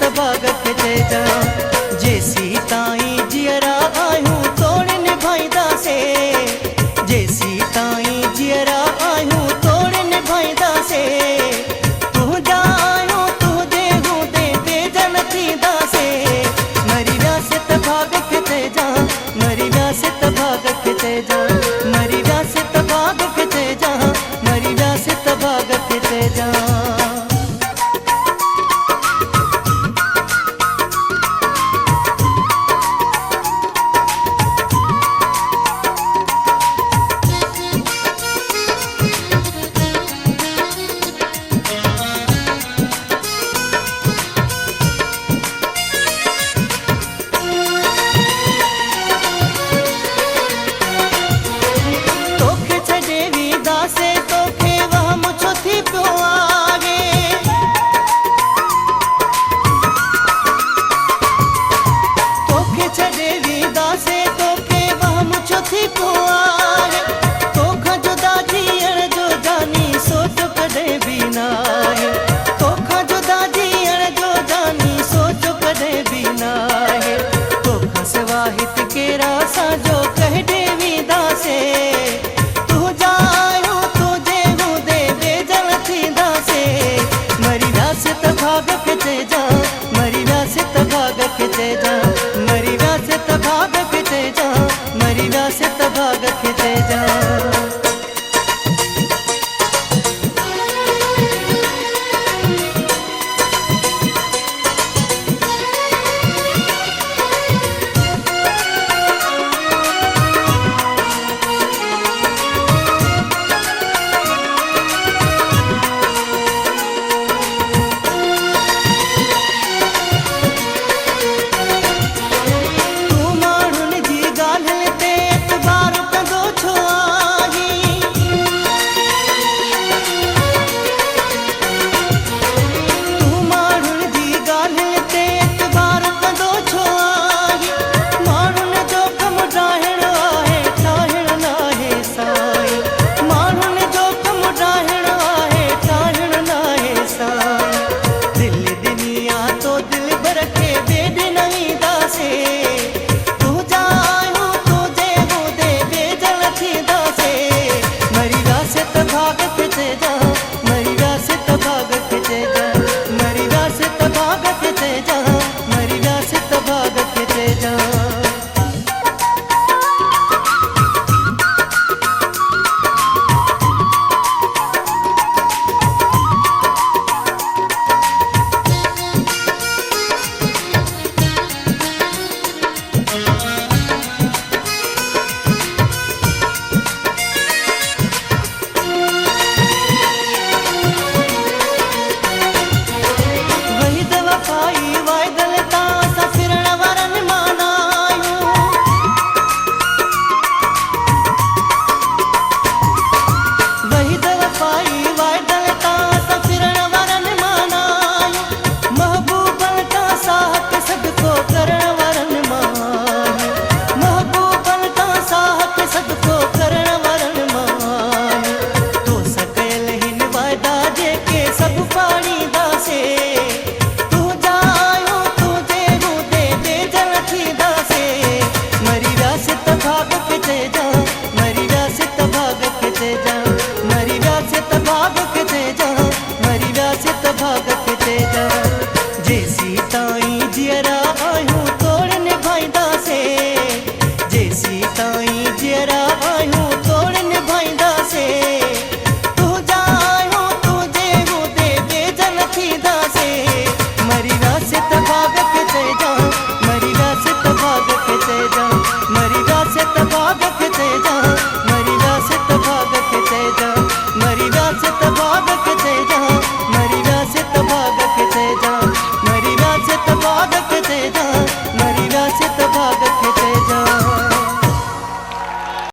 तबाग किते जा जेसी ताई जियरा आयूं तोड़ निभाईंदा से जेसी ताई जियरा आयूं तोड़ निभाईंदा से तू जायूं तू दे हूं दे बेजन थींदा से मरी व्यास तबाग किते जा मरी व्यास तबाग किते जा मरी व्यास तबाग किते जा मरी व्यास तबाग किते जा। मरी व्यास तबाग किते जा मरी व्यास तबाग किते जा। दिल दुनिया तो दिल भर के